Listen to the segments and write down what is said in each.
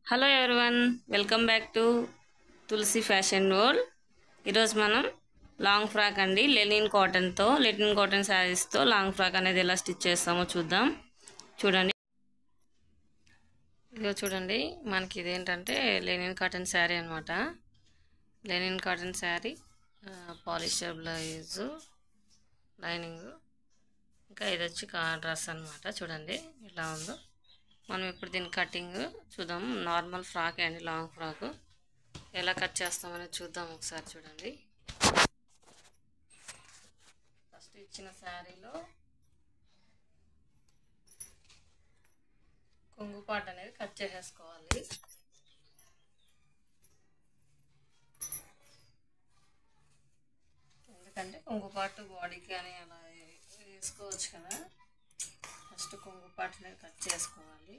Hello everyone, welcome back to Tulasi fashion world. ఈరోజు మనం long frock అండి, లెనిన్ కాటన్ శారీస్తో లాంగ్ ఫ్రాక్ అనేది ఎలా స్టిచ్ చేస్తామో చూద్దాం. చూడండి, ఇదిగో చూడండి, మనకి ఇదేంటంటే లెనిన్ కాటన్ శారీ అనమాట. Linen cotton sari, polyester blouse, lining, ఇంకా ఇది వచ్చి డ్రెస్ అనమాట. చూడండి ఇలా ఉందో. మనం ఇప్పుడు దీని కటింగ్ చూద్దాం. నార్మల్ ఫ్రాక్ అండి, లాంగ్ ఫ్రాక్ ఎలా కట్ చేస్తామని చూద్దాం ఒకసారి. చూడండి, ఫస్ట్ ఇచ్చిన శారీలో కొంగు పార్ట్ అనేది కట్ చేసేసుకోవాలి. ఎందుకంటే కొంగు పార్ట్ బాడీకి అని అలా వేసుకోవచ్చు కదా. ఫస్ట్ కొంగు పార్ట్ అనేది కట్ చేసుకోవాలి.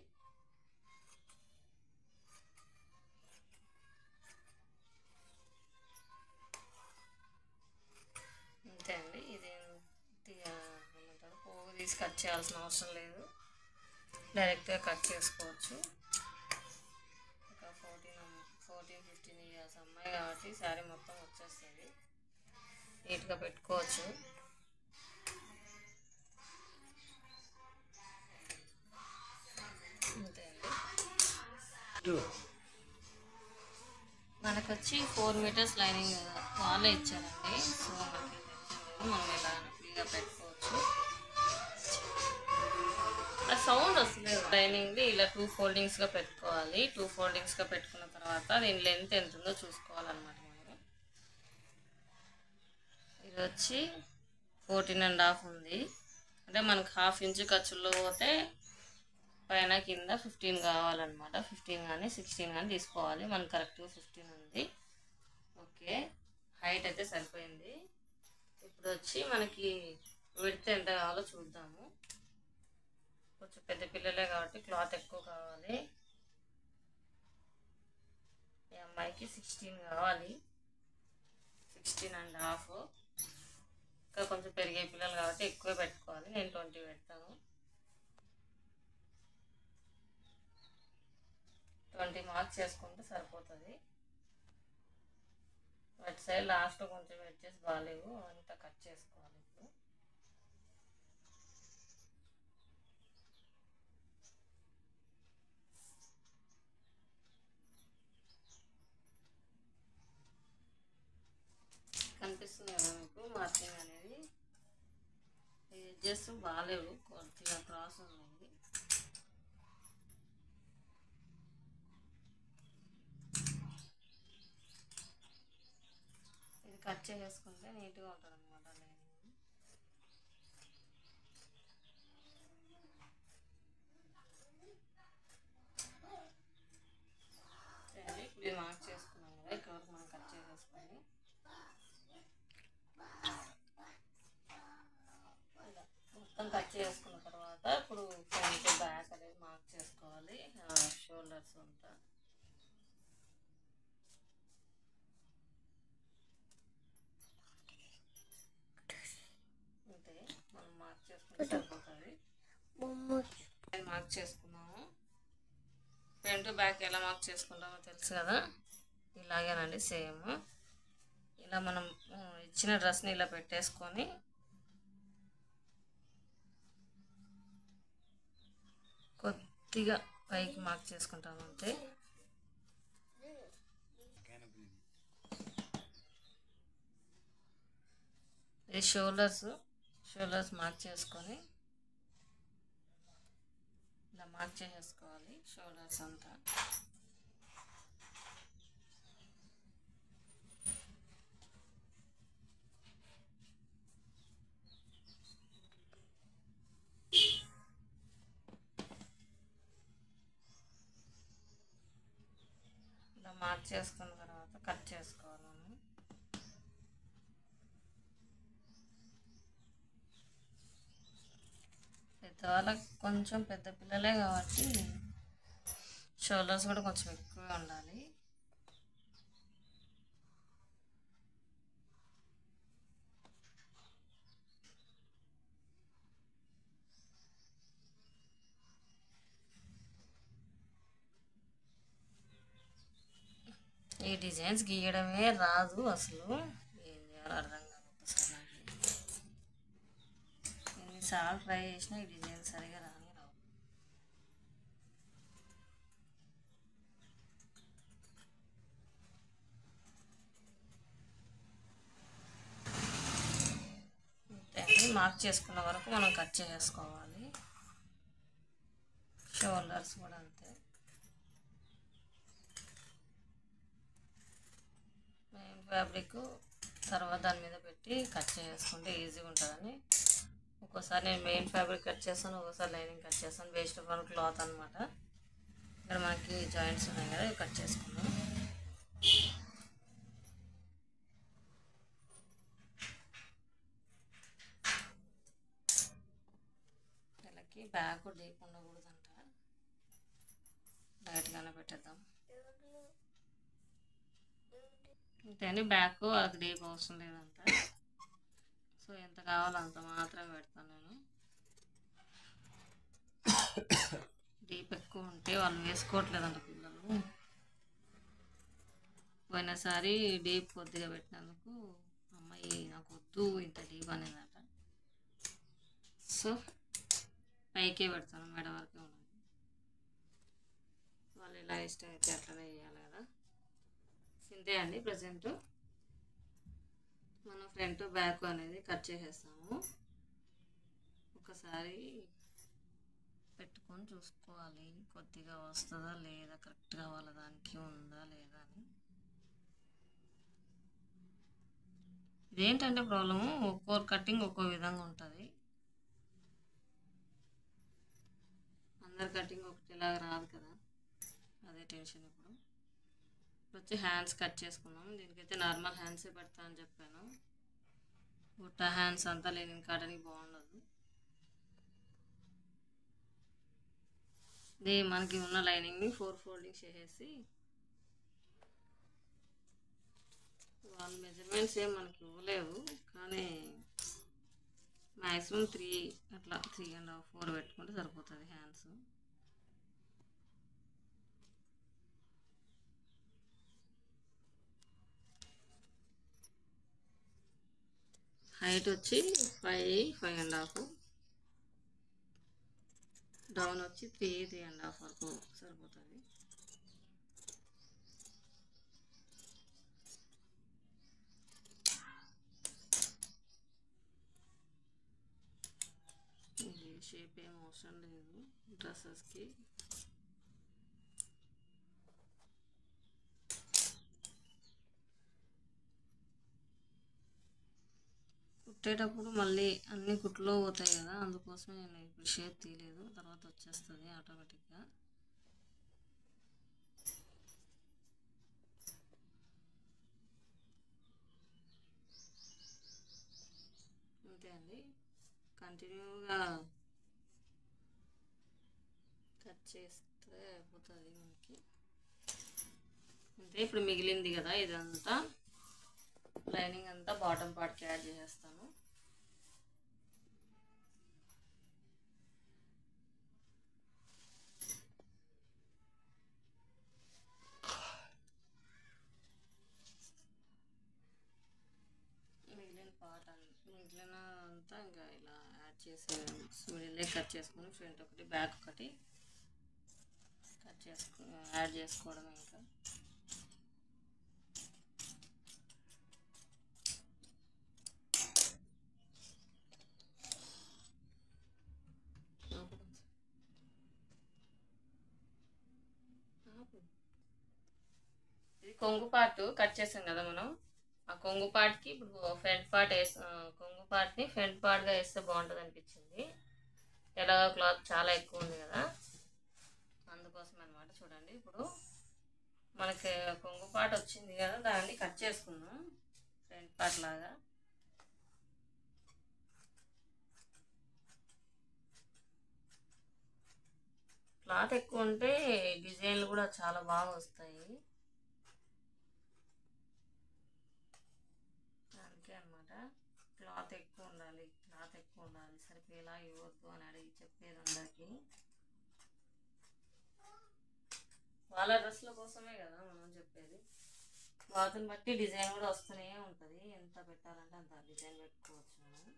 అంతే అండి, ఇది ఏమంటారు, పోగు తీసి కట్ చేయాల్సిన అవసరం లేదు, డైరెక్ట్గా కట్ చేసుకోవచ్చు. ఒక 14-15 ఇయర్స్ అమ్మాయి కాబట్టి శారీ మొత్తం వచ్చేస్తుంది, నీట్గా పెట్టుకోవచ్చు. అంతే అండి. మనకు వచ్చి 4 మీటర్స్ లైనింగ్ వాళ్ళే ఇచ్చారండి. సో మనకి మనం ఇలా ఫ్రీగా పెట్టుకోవచ్చు. సౌండ్ వస్తుంది. లైనింగ్ది ఇలా 2 ఫోల్డింగ్స్గా పెట్టుకోవాలి. 2 ఫోల్డింగ్స్గా పెట్టుకున్న తర్వాత దీని లెంత్ ఎంత ఉందో చూసుకోవాలన్నమాట. మనం ఇది వచ్చి 14.5 ఉంది. అంటే మనకు 1/2 ఇంచు ఖర్చుల్లో పోతే పైన కింద 15 కావాలన్నమాట. 15 కానీ 16 కానీ తీసుకోవాలి. మనకు కరెక్ట్గా 15 ఉంది. ఓకే, హైట్ అయితే సరిపోయింది. ఇప్పుడు వచ్చి మనకి విడ్త్ ఎంత కావాలో చూద్దాము. కొంచెం పెద్ద పిల్లలే కాబట్టి క్లాత్ ఎక్కువ కావాలి. ఈ అమ్మాయికి 16 కావాలి, 16.5. ఇంకా కొంచెం పెరిగే పిల్లలు కాబట్టి ఎక్కువ పెట్టుకోవాలి. నేను 20 పెడతాను. 20 మార్క్స్ చేసుకుంటే సరిపోతుంది. అటు సైడ్ లాస్ట్లో కొంచెం ఎడ్జెస్ బాగాలేవు, అంతా కట్ చేసుకోవాలి. ఇప్పుడు కనిపిస్తుంది కదా మీకు మార్కింగ్ అనేది. ఎడ్జెస్ బాగాలేవు, కొద్దిగా క్రాస్ ఉన్నాయి. ఇది కట్ చేసేసుకుంటే నీట్గా ఉంటుంది అనమాట. ఇప్పుడు మార్క్ చేసుకున్నాం కదా, ఇక్కడ వరకు మనం కట్ చేసేసుకొని మొత్తం కట్ చేసుకున్న తర్వాత ఇప్పుడు ఫ్రంట్ బ్యాక్ అనేది మార్క్ చేసుకోవాలి. షోల్డర్స్ అంతా అంతే మనం మార్క్ చేసుకుంటే సరిపోతుంది. మార్క్ చేసుకున్నాము. ఫ్రంట్ బ్యాక్ ఎలా మార్క్ చేసుకుంటామో తెలుసు కదా, ఇలాగేనండి సేమ్. ఇలా మనం ఇచ్చిన డ్రెస్ని ఇలా పెట్టేసుకొని కొద్దిగా పైకి మార్క్ చేసుకుంటాం అంతే. ఇది షోల్డర్స్ మార్క్ చేసుకొని ఇలా మార్క్ చేసేసుకోవాలి షోల్డర్స్ అంతా. ఇలా మార్క్ చేసుకున్న తర్వాత కట్ చేసుకోవాలి మనం. పెద్దవాళ్ళకి కొంచెం పెద్ద పిల్లలే కాబట్టి షోల్డర్స్ కూడా కొంచెం ఎక్కువగా ఉండాలి. ఈ డిజైన్స్ గీయడమే రాదు అసలు, ఏం చేయాలో అర్థం కాదు. ఒకసారి నాకు ఎన్నిసార్లు ట్రై చేసినా ఈ డిజైన్ సరిగా రాని రావు. మార్క్ చేసుకున్న వరకు మనం కట్ చేసుకోవాలి. షోల్డర్స్ కూడా అంతే. మెయిన్ ఫ్యాబ్రిక్ తర్వాత దాని మీద పెట్టి కట్ చేసుకుంటే ఈజీగా ఉంటుందని. ఒక్కోసారి నేను మెయిన్ ఫ్యాబ్రిక్ కట్ చేస్తాను, ఒక్కోసారి లైనింగ్ కట్ చేస్తాను. వేస్ట్ ఆఫ్ క్లాత్ అనమాట. ఇక్కడ మనకి జాయింట్స్ ఉన్నాయి కదా, ఇవి కట్ చేసుకుందాం. వీళ్ళకి బ్యాక్ డీప్ ఉండకూడదంట, లైట్గానే పెట్టేద్దాం. అంతే, బ్యాక్ వాళ్ళకి డీప్ అవసరం లేదంట. సో ఎంత కావాలో అంత మాత్రమే పెడతాను నేను. డీప్ ఎక్కువ ఉంటే వాళ్ళు వేసుకోవట్లేదంట పిల్లలు. పోయినసారి డీప్ కొద్దిగా పెట్టినందుకు అమ్మాయి నాకు వద్దు ఇంత డీప్ అనేదట. సో పైకే పెడతాను, మెడ వరకే ఉన్నది. వాళ్ళు ఇలా ఇష్టం అయితే అట్లనే చేయాలి కదా. ఇంతే అండి. ప్రజెంట్ మనం ఫ్రంట్ బ్యాక్ అనేది కట్ చేసేస్తాము. ఒకసారి పెట్టుకొని చూసుకోవాలి కొద్దిగా వస్తుందా లేదా, కరెక్ట్గా వాళ్ళ దానికి ఉందా లేదా అని. ఇదేంటంటే ప్రాబ్లము, ఒక్కో కటింగ్ ఒక్కో విధంగా ఉంటుంది. అందరి కటింగ్ ఒకటిలాగా రాదు కదా, అదే టెన్షన్. ఇప్పుడు వచ్చి హ్యాండ్స్ కట్ చేసుకున్నాం. దీనికైతే నార్మల్ హ్యాండ్సే పెడతా అని చెప్పాను. బుట్ట హ్యాండ్స్ అంతా లేని కాటనికి బాగుండదు. ఇది మనకి ఉన్న లైనింగ్ని 4 ఫోల్డింగ్స్ చేసేసి, వాళ్ళ మెజర్మెంట్స్ ఏం మనకి ఇవ్వలేవు కానీ మ్యాక్సిమం 3 అట్లా 3.5 4 పెట్టుకుంటే సరిపోతుంది హ్యాండ్స్. హైట్ వచ్చి 5.5, డౌన్ వచ్చి 3.5 వరకు సరిపోతుంది. ఇది షేప్ ఏం అవసరం లేదు డ్రెస్సెస్కి. కుట్టేటప్పుడు మళ్ళీ అన్ని కుట్లో పోతాయి కదా, అందుకోసమే నేను ఇప్పుడు షేప్ తీయలేదు, తర్వాత వచ్చేస్తుంది ఆటోమేటిక్గా. అంతే అండి, కంటిన్యూగా కట్ చేస్తే అయిపోతుంది మనకి. అంతే. ఇప్పుడు మిగిలింది కదా ఇదంతా లైనింగ్ అంతా బాటమ్ పార్ట్కి యాడ్ చేసేస్తాను. మిగిలిన అంతా ఇంకా ఇలా యాడ్ చేసే మిడిల్ కట్ చేసుకుని ఫ్రంట్ ఒకటి బ్యాక్ ఒకటి కట్ చేసుకుని యాడ్ చేసుకోవడం. ఇంకా ఇది కొంగు పార్ట్ కట్ చేసాం కదా మనం, ఆ కొంగు పార్ట్కి ఇప్పుడు ఫ్రంట్ పార్ట్ కొంగు పార్ట్ని ఫ్రంట్ పార్ట్గా వేస్తే బాగుంటుంది అనిపించింది. ఎలాగో క్లాత్ చాలా ఎక్కువ ఉంది కదా, అందుకోసం అనమాట. చూడండి, ఇప్పుడు మనకి కొంగు పార్ట్ వచ్చింది కదా, దాన్ని కట్ చేసుకుందాం ఫ్రంట్ పార్ట్ లాగా. క్లాత్ ఎక్కువ ఉంటే డిజైన్లు కూడా చాలా బాగా వస్తాయి. అందుకే అనమాట క్లాత్ ఎక్కువ ఉండాలి, సరిపోయేలా ఇవ్వద్దు అని అడిగి చెప్పేది అందరికి. వాళ్ళ డ్రెస్ల కోసమే కదా మనం చెప్పేది. క్లాత్ని బట్టి డిజైన్ కూడా వస్తూనే ఉంటుంది. ఎంత పెట్టాలంటే అంత డిజైన్ పెట్టుకోవచ్చు మనం.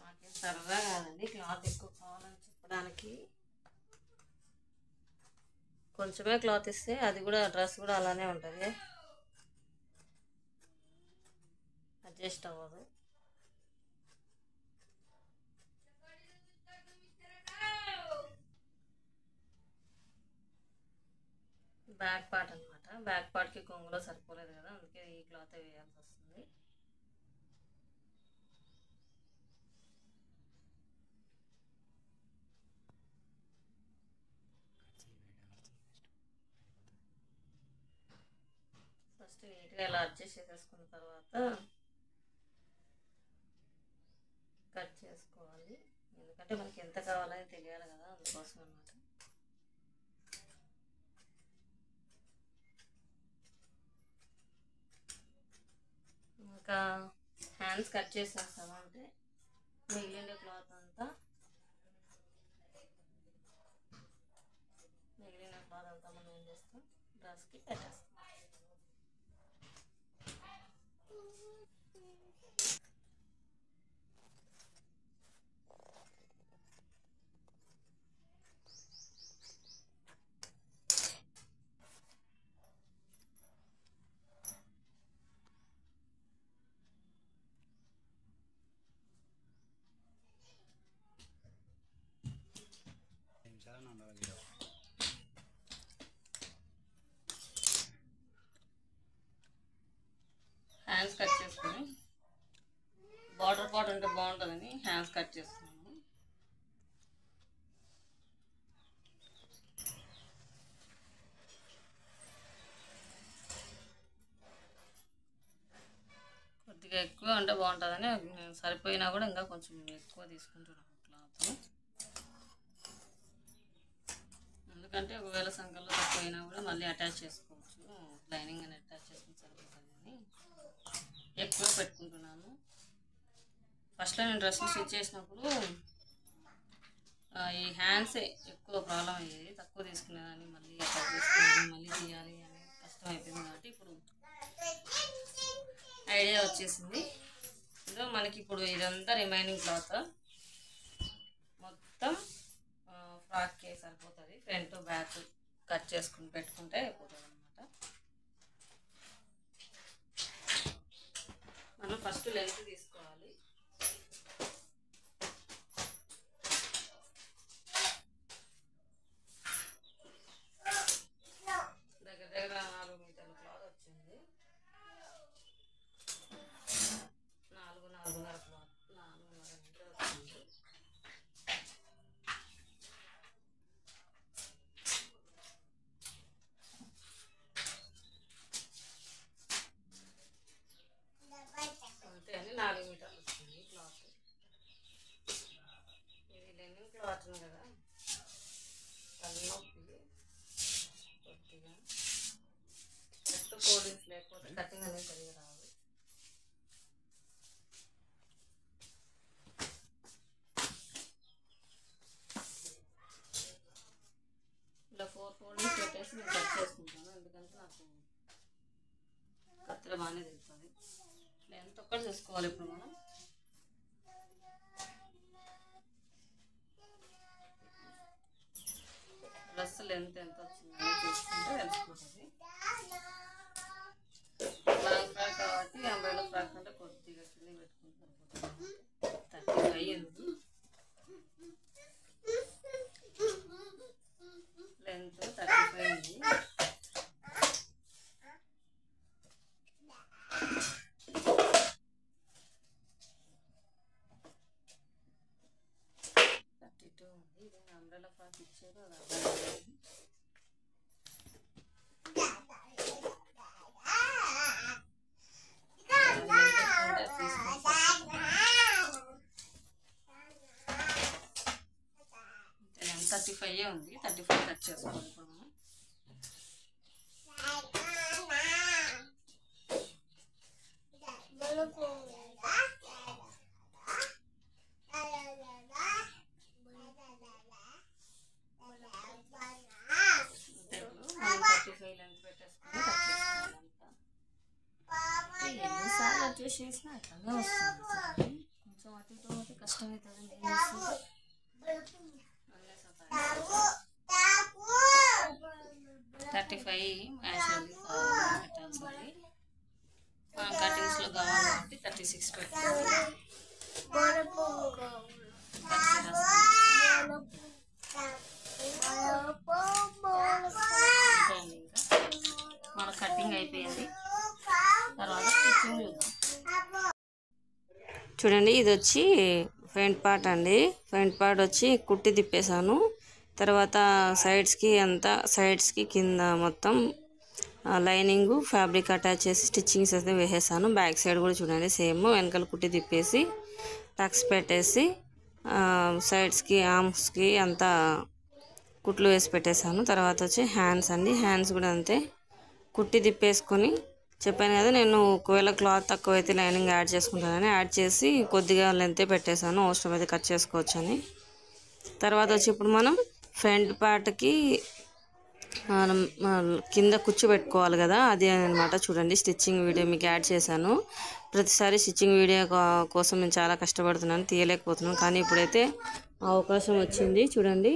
నాకేం సరదా కాదండి క్లాత్ ఎక్కువ కావాలని చెప్పడానికి. కొంచెమే క్లాత్ ఇస్తే అది కూడా డ్రెస్ కూడా అలానే ఉంటుంది, అడ్జస్ట్ అవ్వదు. బ్యాక్ పార్ట్ అనమాట. బ్యాక్ పార్ట్కి కొంగులో సరిపోలేదు కదా, అందుకే ఈ క్లాత్ వేయాల్సి వస్తుంది. ఫస్ట్ నీట్గా ఇలా అడ్జస్ట్ చేసేసుకున్న తర్వాత కట్ చేసుకోవాలి. ఎందుకంటే మనకి ఎంత కావాలని తెలియాలి కదా, అందుకోసం అనమాట. ఇంకా హ్యాండ్స్ కట్ చేసేస్తామంటే మిగిలిన క్లాత్ అంతా మనం ఏం చేస్తాం, డ్రెస్కి పెట్టేస్తాం. హ్యాండ్స్ కట్ చేసుకొని బార్డర్ పార్ట్ ఉంటే బాగుంటుందని హ్యాండ్స్ కట్ చేస్తున్నాను. కొద్దిగా ఎక్కువ ఉంటే బాగుంటుందని, సరిపోయినా కూడా ఇంకా కొంచెం ఎక్కువ తీసుకుంటున్నాను క్లాత్. ఎందుకంటే ఒకవేళ సంఖ్యలో తక్కువైనా కూడా మళ్ళీ అటాచ్ చేసుకోవచ్చు, లైనింగ్ అని అటాచ్ చేసుకుని సరిపోతుంది అని ఎక్కువ పెట్టుకుంటున్నాను. ఫస్ట్లో నేను డ్రెస్సులు స్టిచ్ చేసినప్పుడు ఈ హ్యాండ్సే ఎక్కువ ప్రాబ్లం అయ్యేది, తక్కువ తీసుకునేదాన్ని. మళ్ళీ అటాచ్ చేసుకోవాలి, మళ్ళీ తీయాలి అని కష్టం అయిపోయింది. కాబట్టి ఇప్పుడు ఐడియా వచ్చేసింది. ఇంకా మనకి ఇప్పుడు ఇదంతా రిమైనింగ్ క్లాత్ మొత్తం ఫ్రాక్కే సరిపోతుంది. ఫ్రంట్ బ్యాక్ కట్ చేసుకుని పెట్టుకుంటే అయిపోతుంది అనమాట. మనం ఫస్ట్ లెంత్ తీసుకోవాలి. దగ్గర దగ్గర 4 మీటర్ల క్లాత్ వచ్చింది. 4.5 క్లాత్, 4.5 మీటర్ వచ్చింది. అంతే అని 4 మీటర్లు వచ్చింది క్లాత్. ఇది లెనిన్ క్లాత్ కదా, తలనొప్పి కొద్దిగా. కరెక్ట్ ఫోల్డింగ్స్ లేకపోతే కటింగ్ అనేది సరిగా రాదు. ఇలా 4 ఫోల్డింగ్స్ పెట్టేసి నేను కట్ చేసుకుంటాను, ఎందుకంటే నాకు కత్తిర బాగానే తెలుస్తుంది. లెంత్ ఒక్కటి చూసుకోవాలి. ఇప్పుడు మనం డ్రెస్ లెంత్ ఎంత వచ్చిందని చూసుకుంటే తెలిసిపోతుంది. లాంగ్ ఫ్రాక్ కాబట్టి అంబ్రెల్లా ఫ్రాక్ అంటే కొద్దిగా కింద పెట్టుకుంటాను. 35 ఉంది లెంత్, 35 ఉంది. ఇది అంబ్రెల్లా ఫ్రాక్ ఇచ్చారు, అది అర్థం 35 ఉంది. 35 కట్ చేసుకోవాలి ఇప్పుడు మనం. చెప్పేసి చేసినా అట్లాగే వస్తుంది. కొంచెం అటు ఇటు అయితే కష్టమవుతుంది. నేను చేస్తుంటే 35 యాక్చువల్లీ పెట్టాల్సింది. మనం కటింగ్స్లో కావాలి కాబట్టి 36 పెట్టుకోవాలి. మన కటింగ్ అయిపోయింది. తర్వాత స్టిచ్చింగ్ చూద్దాం. చూడండి, ఇది వచ్చి ఫ్రంట్ పార్ట్ అండి. ఫ్రంట్ పార్ట్ వచ్చి కుట్టి తిప్పేశాను. తర్వాత సైడ్స్కి కింద మొత్తం లైనింగ్ ఫ్యాబ్రిక్ అటాచ్ చేసి స్టిచ్చింగ్స్ అయితే వేసేసాను. బ్యాక్ సైడ్ కూడా చూడండి సేమ్ వెనకాల కుట్టి తిప్పేసి టక్స్ పెట్టేసి సైడ్స్కి ఆర్మ్స్కి అంతా కుట్లు వేసి పెట్టేశాను. తర్వాత వచ్చి హ్యాండ్స్ అండి. హ్యాండ్స్ కూడా అంతే కుట్టి తిప్పేసుకొని చెప్పాను కదా, నేను ఒకవేళ క్లాత్ తక్కువ అయితే లైనింగ్ యాడ్ చేసుకుంటానని యాడ్ చేసి కొద్దిగా లెంతే పెట్టేశాను. అవసరం అయితే కట్ చేసుకోవచ్చు అని. తర్వాత వచ్చి ఇప్పుడు మనం ఫ్రంట్ పార్ట్కి కింద కుచ్చు పెట్టుకోవాలి కదా, అది అనమాట. చూడండి, స్టిచ్చింగ్ వీడియో మీకు యాడ్ చేశాను. ప్రతిసారి స్టిచ్చింగ్ వీడియో కోసం నేను చాలా కష్టపడుతున్నాను, తీయలేకపోతున్నాను. కానీ ఇప్పుడైతే అవకాశం వచ్చింది. చూడండి,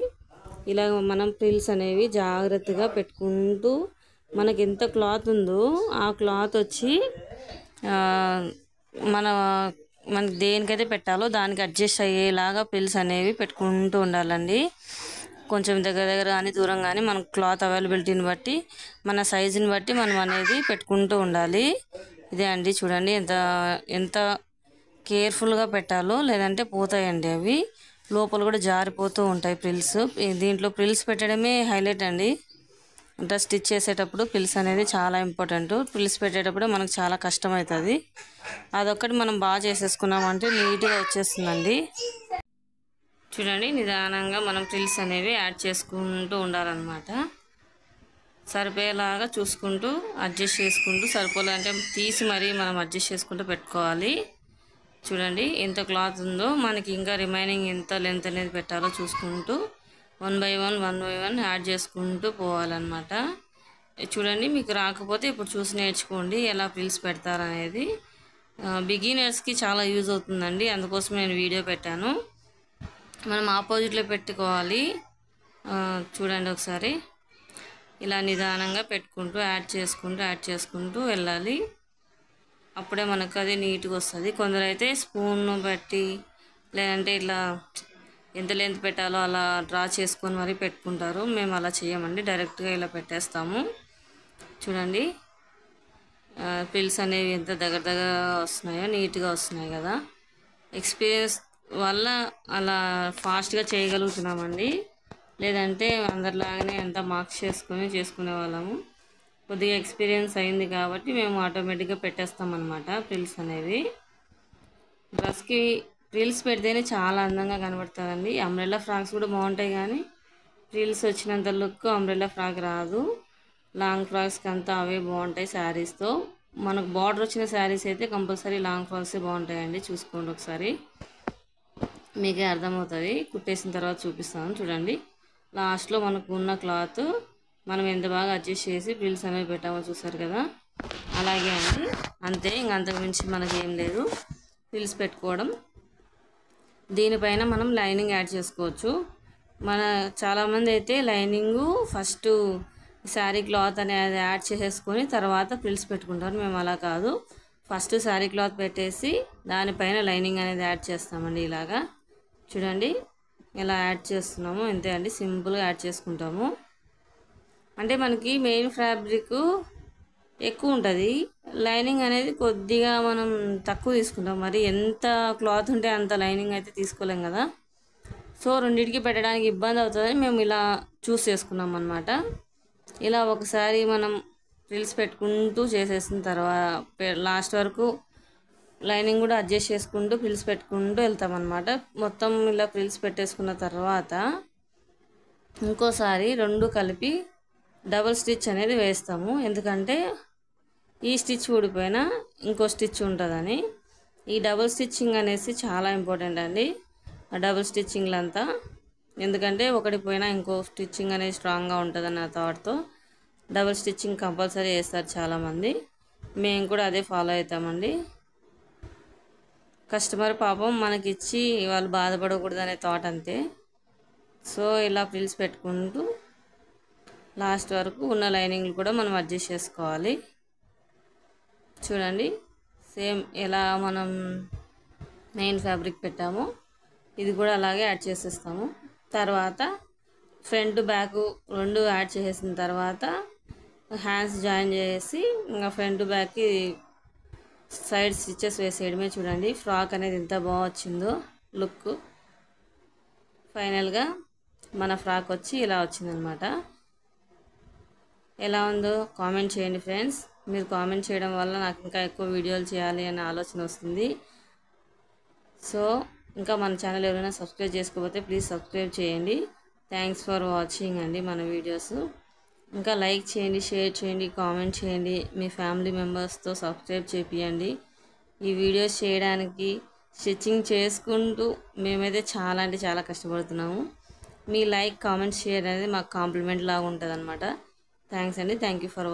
ఇలా మనం ప్రిల్స్ అనేవి జాగ్రత్తగా పెట్టుకుంటూ మనకి ఎంత క్లాత్ ఉందో ఆ క్లాత్ వచ్చి మనకి దేనికైతే పెట్టాలో దానికి అడ్జస్ట్ అయ్యేలాగా ప్రిల్స్ అనేవి పెట్టుకుంటూ ఉండాలండి. కొంచెం దగ్గర కానీ దూరం కానీ మనకు క్లాత్ అవైలబిలిటీని బట్టి మన సైజుని బట్టి మనం అనేది పెట్టుకుంటూ ఉండాలి. ఇదే అండి, చూడండి ఎంత కేర్ఫుల్గా పెట్టాలో, లేదంటే పోతాయండి అవి. లోపల కూడా జారిపోతూ ఉంటాయి ప్రిల్స్. దీంట్లో ప్రిల్స్ పెట్టడమే హైలైట్ అండి. అంటే స్టిచ్ చేసేటప్పుడు ప్రిల్స్ అనేది చాలా ఇంపార్టెంట్. ప్రిల్స్ పెట్టేటప్పుడు మనకు చాలా కష్టం అవుతుంది. అదొక్కటి మనం బాగా చేసేసుకున్నామంటే నీట్గా వచ్చేస్తుందండి. చూడండి, నిదానంగా మనం ప్రిల్స్ అనేవి యాడ్ చేసుకుంటూ ఉండాలన్నమాట. సరిపోయేలాగా చూసుకుంటూ అడ్జస్ట్ చేసుకుంటూ, సరిపోలేదంటే తీసి మరీ మనం అడ్జస్ట్ చేసుకుంటూ పెట్టుకోవాలి. చూడండి, ఎంత క్లాత్ ఉందో మనకి ఇంకా రిమైనింగ్ ఎంత లెంత్ అనేది పెట్టాలో చూసుకుంటూ 1 by 1 యాడ్ చేసుకుంటూ పోవాలన్నమాట. చూడండి, మీకు రాకపోతే ఇప్పుడు చూసి నేర్చుకోండి ఎలా ప్రిల్స్ పెడతారనేది. బిగినర్స్కి చాలా యూజ్ అవుతుందండి, అందుకోసం నేను వీడియో పెట్టాను. మనం ఆపోజిట్లో పెట్టుకోవాలి. చూడండి ఒకసారి, ఇలా నిదానంగా పెట్టుకుంటూ యాడ్ చేసుకుంటూ వెళ్ళాలి. అప్పుడే మనకు అది నీట్గా వస్తుంది. కొందరు అయితే స్పూన్ బట్టి లేదంటే ఇట్లా ఎంత లెంత్ పెట్టాలో అలా డ్రా చేసుకొని మరీ పెట్టుకుంటారు. మేము అలా చేయమండి, డైరెక్ట్గా ఇలా పెట్టేస్తాము. చూడండి, ప్రిల్స్ అనేవి ఎంత దగ్గర వస్తున్నాయో, నీట్గా వస్తున్నాయి కదా. ఎక్స్పీరియన్స్ వల్ల అలా ఫాస్ట్గా చేయగలుగుతున్నామండి. లేదంటే అందరిలాగానే అంతా మార్క్స్ చేసుకునే వాళ్ళము. కొద్దిగా ఎక్స్పీరియన్స్ అయింది కాబట్టి మేము ఆటోమేటిక్గా పెట్టేస్తామన్నమాట ప్రిల్స్ అనేవి. డ్రెస్కి ప్రిల్స్ పెడితేనే చాలా అందంగా కనబడుతుందండి. అంబ్రెల్లా ఫ్రాక్స్ కూడా బాగుంటాయి, కానీ ప్రిల్స్ వచ్చినంత లుక్ అంబ్రెల్లా ఫ్రాక్ రాదు. లాంగ్ ఫ్రాక్స్కి అంతా అవే బాగుంటాయి శారీస్తో. మనకు బార్డర్ వచ్చిన శారీస్ అయితే కంపల్సరీ లాంగ్ ఫ్రాక్సే బాగుంటాయండి. చూసుకోండి ఒకసారి, మీకే అర్థమవుతుంది. కుట్టేసిన తర్వాత చూపిస్తాను. చూడండి, లాస్ట్లో మనకు ఉన్న క్లాత్ మనం ఎంత బాగా అడ్జస్ట్ చేసి ప్రిల్స్ అనేవి పెట్టామో చూసారు కదా, అలాగే అండి. అంతే, ఇంకంతకు మించి మనకి ఏం లేదు ప్రిల్స్ పెట్టుకోవడం. దీనిపైన మనం లైనింగ్ యాడ్ చేసుకోవచ్చు. చాలామంది అయితే లైనింగు ఫస్ట్ శారీ క్లాత్ అనేది యాడ్ చేసేసుకొని తర్వాత ప్రిల్స్ పెట్టుకుంటారు. మేము అలా కాదు, ఫస్ట్ శారీ క్లాత్ పెట్టేసి దానిపైన లైనింగ్ అనేది యాడ్ చేస్తామండి. ఇలాగా చూడండి ఎలా యాడ్ చేస్తున్నాము, అంతే అండి, సింపుల్గా యాడ్ చేసుకుంటాము. అంటే మనకి మెయిన్ ఫ్యాబ్రిక్ ఎక్కువ ఉంటుంది, లైనింగ్ అనేది కొద్దిగా మనం తక్కువ తీసుకుంటాం. మరి ఎంత క్లాత్ ఉంటే అంత లైనింగ్ అయితే తీసుకోలేం కదా. సో రెండింటికి పెట్టడానికి ఇబ్బంది అవుతుందని మేము ఇలా చూస్ చేసుకున్నాం అన్నమాట. ఇలా ఒకసారి మనం ప్రిల్స్ పెట్టుకుంటూ చేసేసిన తర్వాత లాస్ట్ వరకు లైనింగ్ కూడా అడ్జస్ట్ చేసుకుంటూ ప్రిల్స్ పెట్టుకుంటూ వెళ్తామన్నమాట. మొత్తం ఇలా ప్రిల్స్ పెట్టేసుకున్న తర్వాత ఇంకోసారి రెండు కలిపి డబుల్ స్టిచ్ అనేది వేస్తాము. ఎందుకంటే ఈ స్టిచ్ ఊడిపోయినా ఇంకో స్టిచ్ ఉంటుందని. ఈ డబుల్ స్టిచ్చింగ్ అనేసి చాలా ఇంపార్టెంట్ అండి, ఆ డబుల్ స్టిచ్చింగ్లు అంతా. ఎందుకంటే ఒకటి పోయినా ఇంకో స్టిచ్చింగ్ అనేది స్ట్రాంగ్గా ఉంటుందన్న థాట్తో డబుల్ స్టిచ్చింగ్ కంపల్సరీ వేస్తారు చాలామంది. మేము కూడా అదే ఫాలో అవుతామండి. కస్టమర్ పాపం మనకిచ్చి వాళ్ళు బాధపడకూడదు అనే థాట్ అంతే. సో ఇలా ఫ్రిల్స్ పెట్టుకుంటూ లాస్ట్ వరకు ఉన్న లైనింగ్లు కూడా మనం అడ్జస్ట్ చేసుకోవాలి. చూడండి, సేమ్ ఎలా మనం మెయిన్ ఫ్యాబ్రిక్ పెట్టామో ఇది కూడా అలాగే యాడ్ చేసేస్తాము. తర్వాత ఫ్రంట్ బ్యాక్ రెండు యాడ్ చేసేసిన తర్వాత హ్యాండ్స్ జాయిన్ చేసి ఇంకా ఫ్రంట్ బ్యాక్కి సైడ్ స్టిచెస్ వేసేయడమే. చూడండి ఫ్రాక్ అనేది ఎంత బాగా వచ్చిందో లుక్. ఫైనల్గా మన ఫ్రాక్ వచ్చి ఇలా వచ్చిందనమాట. ఎలా ఉందో కామెంట్ చేయండి ఫ్రెండ్స్. మీరు కామెంట్ చేయడం వల్ల నాకు ఇంకా ఎక్కువ వీడియోలు చేయాలి అనే ఆలోచన వస్తుంది. సో ఇంకా మన ఛానల్ ఎవరైనా సబ్స్క్రైబ్ చేసుకోకపోతే ప్లీజ్ సబ్స్క్రైబ్ చేయండి. థ్యాంక్స్ ఫర్ వాచింగ్ అండి మన వీడియోస్. ఇంకా లైక్ చేయండి, షేర్ చేయండి, కామెంట్ చేయండి. మీ ఫ్యామిలీ మెంబర్స్తో సబ్స్క్రైబ్ చేపియండి. ఈ వీడియోస్ చేయడానికి స్టిచ్చింగ్ చేసుకుంటూ మేమైతే చాలా అంటే చాలా కష్టపడుతున్నాము. మీ లైక్, కామెంట్, షేర్ అనేది మాకు కాంప్లిమెంట్ లాగా ఉంటుంది అనమాట. థ్యాంక్స్ అండి. Thank you for